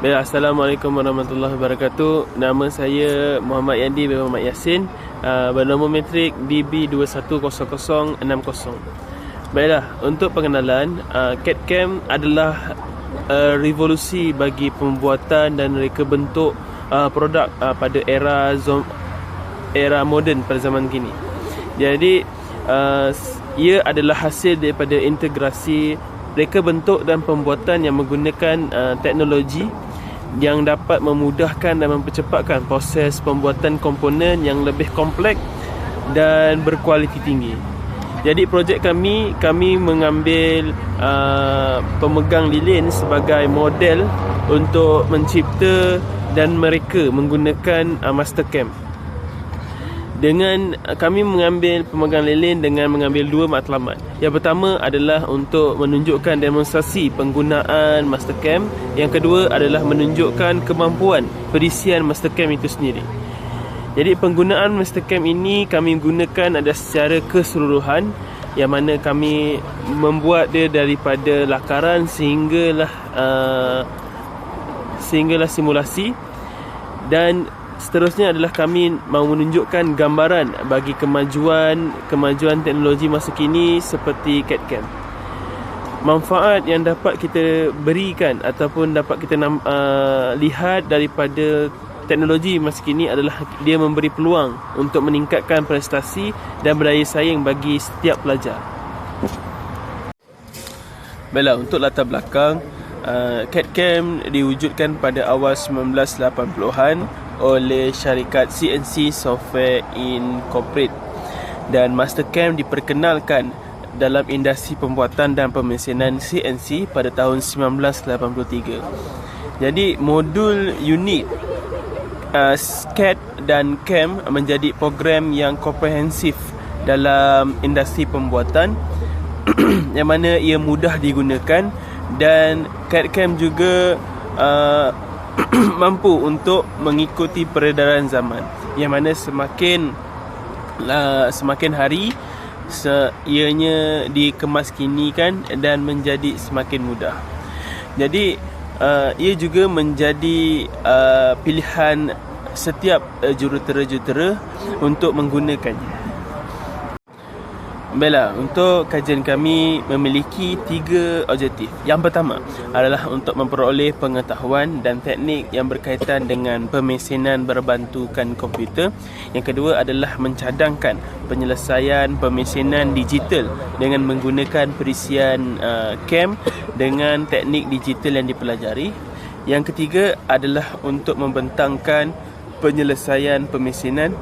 Baik, Assalamualaikum warahmatullahi wabarakatuh. Nama saya Muhammad Yandi bin Muhammad Yassin, bernombor metrik DB210060. Baiklah, untuk pengenalan, CAD/CAM adalah revolusi bagi pembuatan dan reka bentuk produk pada era moden pada zaman kini. Jadi ia adalah hasil daripada integrasi reka bentuk dan pembuatan yang menggunakan teknologi yang dapat memudahkan dan mempercepatkan proses pembuatan komponen yang lebih kompleks dan berkualiti tinggi. Jadi projek kami mengambil pemegang lilin sebagai model untuk mencipta dan mereka menggunakan Mastercam. Dengan kami mengambil pemegang lilin dengan mengambil dua matlamat. Yang pertama adalah untuk menunjukkan demonstrasi penggunaan Mastercam. Yang kedua adalah menunjukkan kemampuan perisian Mastercam itu sendiri. Jadi penggunaan Mastercam ini kami gunakan ada secara keseluruhan, yang mana kami membuat dia daripada lakaran sehinggalah simulasi, dan seterusnya adalah kami mahu menunjukkan gambaran bagi kemajuan teknologi masa kini seperti CAD/CAM. Manfaat yang dapat kita berikan ataupun dapat kita lihat daripada teknologi masa kini adalah dia memberi peluang untuk meningkatkan prestasi dan berdaya saing bagi setiap pelajar. Baiklah, untuk latar belakang, CAD/CAM diwujudkan pada awal 1980-an oleh syarikat CNC Software Incorporated, dan Mastercam diperkenalkan dalam industri pembuatan dan pemesinan CNC pada tahun 1983. Jadi modul unit CAD dan CAM menjadi program yang komprehensif dalam industri pembuatan yang mana ia mudah digunakan, dan CAD/CAM juga mampu untuk mengikuti peredaran zaman, yang mana semakin hari ianya dikemaskinikan dan menjadi semakin mudah. Jadi ia juga menjadi pilihan setiap jurutera-jurutera untuk menggunakannya. Baiklah, untuk kajian kami memiliki 3 objektif. Yang pertama adalah untuk memperoleh pengetahuan dan teknik yang berkaitan dengan pemesinan berbantukan komputer. Yang kedua adalah mencadangkan penyelesaian pemesinan digital dengan menggunakan perisian CAM dengan teknik digital yang dipelajari. Yang ketiga adalah untuk membentangkan penyelesaian pemesinan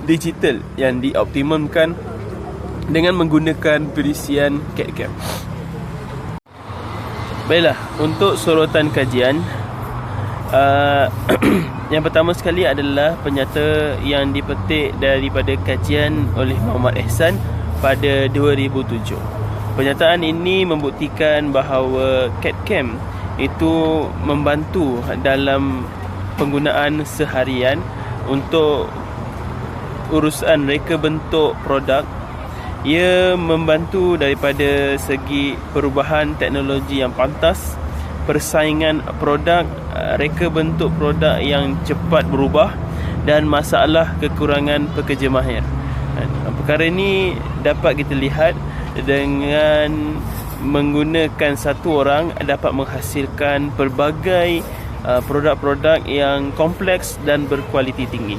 digital yang dioptimumkan dengan menggunakan perisian CAD/CAM. Baiklah, untuk sorotan kajian, yang pertama sekali adalah penyata yang dipetik daripada kajian oleh Muhammad Ehsan pada 2007. Penyataan ini membuktikan bahawa CAD/CAM itu membantu dalam penggunaan seharian untuk urusan reka bentuk produk. Ia membantu daripada segi perubahan teknologi yang pantas, persaingan produk, reka bentuk produk yang cepat berubah, dan masalah kekurangan pekerja mahir. Perkara ini dapat kita lihat dengan menggunakan satu orang dapat menghasilkan pelbagai produk-produk yang kompleks dan berkualiti tinggi.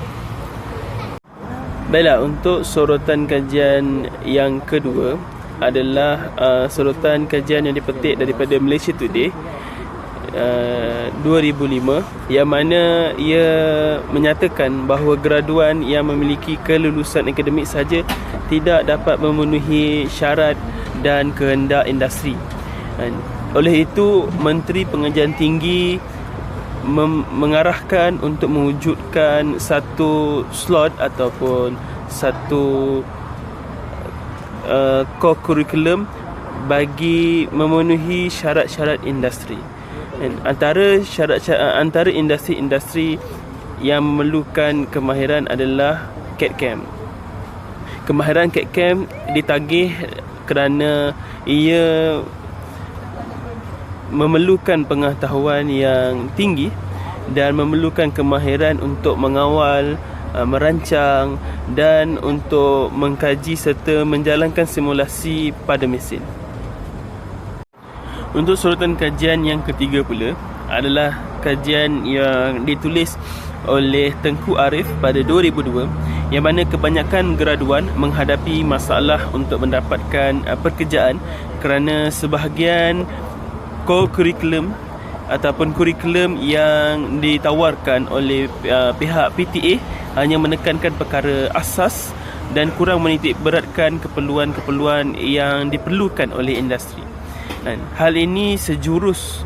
Baiklah, untuk sorotan kajian yang kedua adalah sorotan kajian yang dipetik daripada Malaysia Today 2005, yang mana ia menyatakan bahawa graduan yang memiliki kelulusan akademik sahaja tidak dapat memenuhi syarat dan kehendak industri. Oleh itu, Menteri Pengajian Tinggi mengarahkan untuk mewujudkan satu slot ataupun satu core curriculum bagi memenuhi syarat-syarat industri. Antara industri-industri yang memerlukan kemahiran adalah CAD/CAM. Kemahiran CAD/CAM ditagih kerana ia memerlukan pengetahuan yang tinggi dan memerlukan kemahiran untuk mengawal, merancang dan untuk mengkaji serta menjalankan simulasi pada mesin. Untuk sorutan kajian yang ketiga pula adalah kajian yang ditulis oleh Tengku Arif pada 2002, yang mana kebanyakan graduan menghadapi masalah untuk mendapatkan pekerjaan kerana sebahagian core curriculum ataupun kurikulum yang ditawarkan oleh pihak PTA hanya menekankan perkara asas dan kurang menitik beratkan keperluan-keperluan yang diperlukan oleh industri. Dan hal ini sejurus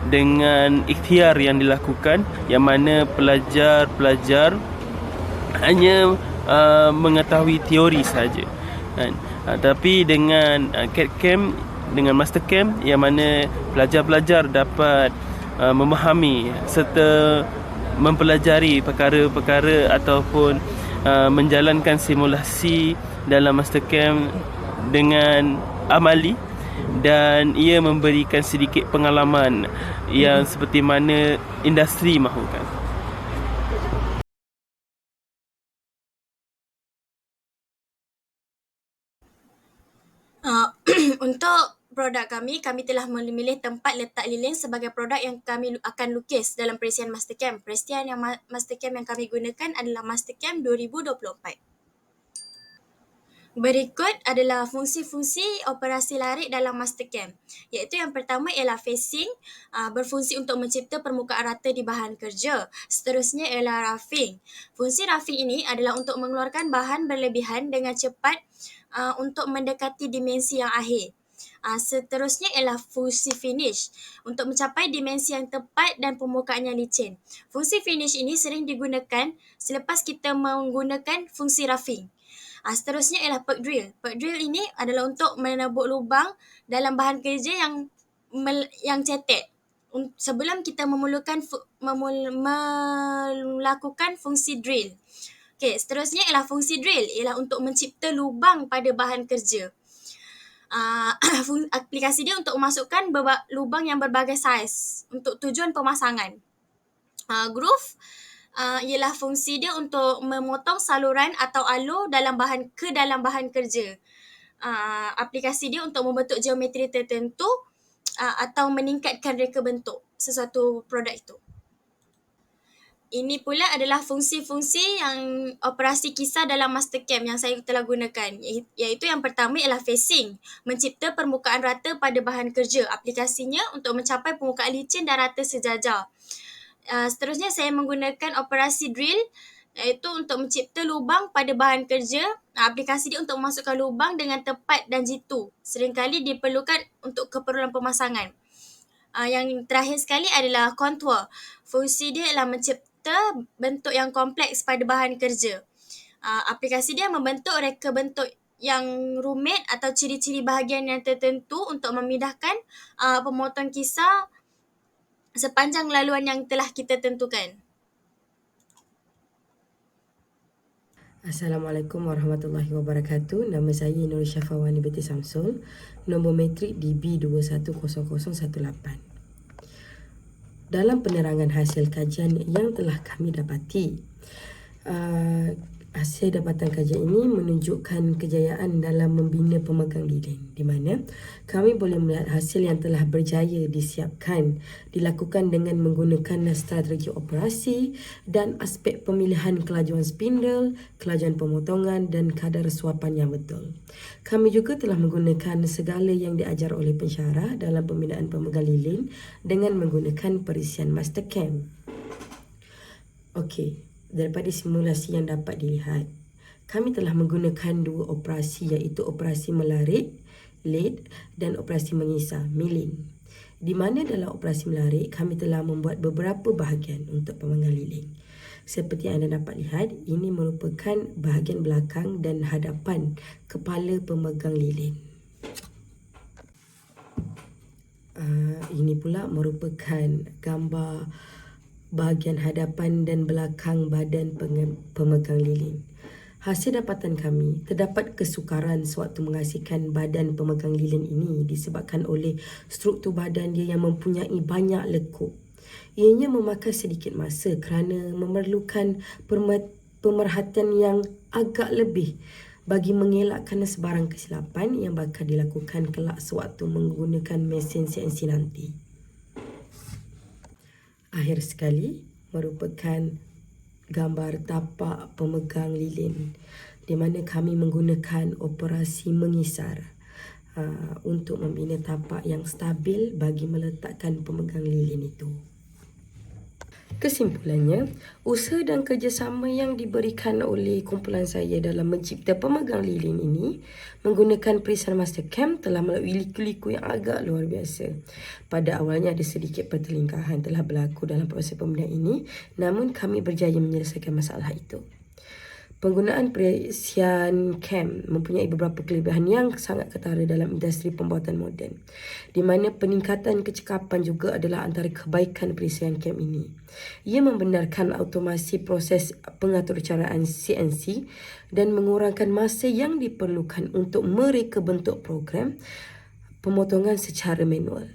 dengan ikhtiar yang dilakukan, yang mana pelajar-pelajar hanya mengetahui teori sahaja. Tapi dengan CAD Camp, dengan Master Camp, yang mana pelajar-pelajar dapat memahami serta mempelajari perkara-perkara ataupun menjalankan simulasi dalam Master Camp dengan amali, dan ia memberikan sedikit pengalaman yang seperti mana industri mahukan. Untuk produk kami telah memilih tempat letak lilin sebagai produk yang kami akan lukis dalam perisian Master Camp. Perisian yang Master Camp yang kami gunakan adalah Master Camp 2024. Berikut adalah fungsi-fungsi operasi larik dalam Master Camp, iaitu yang pertama ialah facing, berfungsi untuk mencipta permukaan rata di bahan kerja. Seterusnya ialah roughing. Fungsi roughing ini adalah untuk mengeluarkan bahan berlebihan dengan cepat untuk mendekati dimensi yang akhir. Seterusnya ialah fungsi finish, untuk mencapai dimensi yang tepat dan permukaan yang licin. Fungsi finish ini sering digunakan selepas kita menggunakan fungsi roughing. Seterusnya ialah perk drill. Perk drill ini adalah untuk menebuk lubang dalam bahan kerja yang cetek sebelum kita melakukan fungsi drill. Okey, seterusnya ialah fungsi drill, ialah untuk mencipta lubang pada bahan kerja. Aplikasi dia untuk memasukkan lubang yang berbagai saiz untuk tujuan pemasangan. Groove ialah fungsi dia untuk memotong saluran atau alur dalam bahan kerja. Aplikasi dia untuk membentuk geometri tertentu atau meningkatkan reka bentuk sesuatu produk itu. Ini pula adalah fungsi-fungsi yang operasi kisar dalam Master Camp yang saya telah gunakan, iaitu yang pertama ialah facing, mencipta permukaan rata pada bahan kerja. Aplikasinya untuk mencapai permukaan licin dan rata sejajar. Seterusnya saya menggunakan operasi drill, iaitu untuk mencipta lubang pada bahan kerja. Aplikasi dia untuk memasukkan lubang dengan tepat dan jitu. Seringkali diperlukan untuk keperluan pemasangan. Yang terakhir sekali adalah contour. Fungsi dia adalah mencipta bentuk yang kompleks pada bahan kerja. Aplikasi dia membentuk reka bentuk yang rumit atau ciri-ciri bahagian yang tertentu untuk memindahkan pemotong kisar sepanjang laluan yang telah kita tentukan. Assalamualaikum warahmatullahi wabarakatuh. Nama saya Nur Syafawani binti Samsul. Nombor metrik DB210018. Dalam penerangan hasil kajian yang telah kami dapati, hasil dapatan kajian ini menunjukkan kejayaan dalam membina pemegang lilin, di mana kami boleh melihat hasil yang telah berjaya disiapkan dilakukan dengan menggunakan strategi operasi dan aspek pemilihan kelajuan spindle, kelajuan pemotongan dan kadar suapan yang betul. Kami juga telah menggunakan segala yang diajar oleh pensyarah dalam pembinaan pemegang lilin dengan menggunakan perisian Master Camp. Okey. Daripada simulasi yang dapat dilihat, kami telah menggunakan dua operasi, iaitu operasi melarik, lead, dan operasi mengisar, milling. Di mana dalam operasi melarik, kami telah membuat beberapa bahagian untuk pemegang lilin. Seperti yang anda dapat lihat, ini merupakan bahagian belakang dan hadapan kepala pemegang lilin. Ini pula merupakan gambar bahagian hadapan dan belakang badan pemegang lilin. Hasil dapatan kami, terdapat kesukaran sewaktu menghasilkan badan pemegang lilin ini disebabkan oleh struktur badan dia yang mempunyai banyak lekuk. Ianya memakan sedikit masa kerana memerlukan pemerhatian yang agak lebih bagi mengelakkan sebarang kesilapan yang bakal dilakukan kelak sewaktu menggunakan mesin CNC nanti. Akhir sekali, merupakan gambar tapak pemegang lilin di mana kami menggunakan operasi mengisar untuk membina tapak yang stabil bagi meletakkan pemegang lilin itu. Kesimpulannya, usaha dan kerjasama yang diberikan oleh kumpulan saya dalam mencipta pemegang lilin ini menggunakan perisai Mastercam telah melalui liku-liku yang agak luar biasa. Pada awalnya ada sedikit pertelingkahan telah berlaku dalam proses pembinaan ini, namun kami berjaya menyelesaikan masalah itu. Penggunaan perisian cam mempunyai beberapa kelebihan yang sangat ketara dalam industri pembuatan moden, di mana peningkatan kecekapan juga adalah antara kebaikan perisian cam ini. Ia membenarkan automasi proses pengaturcaraan CNC dan mengurangkan masa yang diperlukan untuk mereka bentuk program pemotongan secara manual.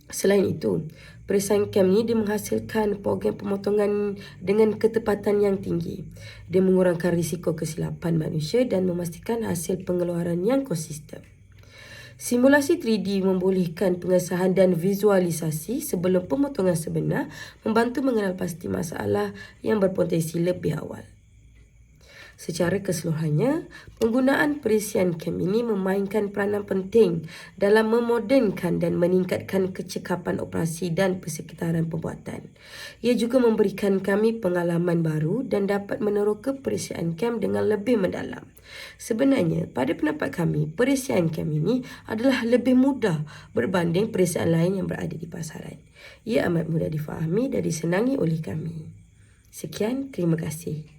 Selain itu, perisian cam ni dia menghasilkan program pemotongan dengan ketepatan yang tinggi. Dia mengurangkan risiko kesilapan manusia dan memastikan hasil pengeluaran yang konsisten. Simulasi 3D membolehkan pengesahan dan visualisasi sebelum pemotongan sebenar, membantu mengenal pasti masalah yang berpotensi lebih awal. Secara keseluruhannya, penggunaan perisian cam ini memainkan peranan penting dalam memodernkan dan meningkatkan kecekapan operasi dan persekitaran pembuatan. Ia juga memberikan kami pengalaman baru dan dapat meneroka perisian cam dengan lebih mendalam. Sebenarnya, pada pendapat kami, perisian cam ini adalah lebih mudah berbanding perisian lain yang berada di pasaran. Ia amat mudah difahami dan disenangi oleh kami. Sekian, terima kasih.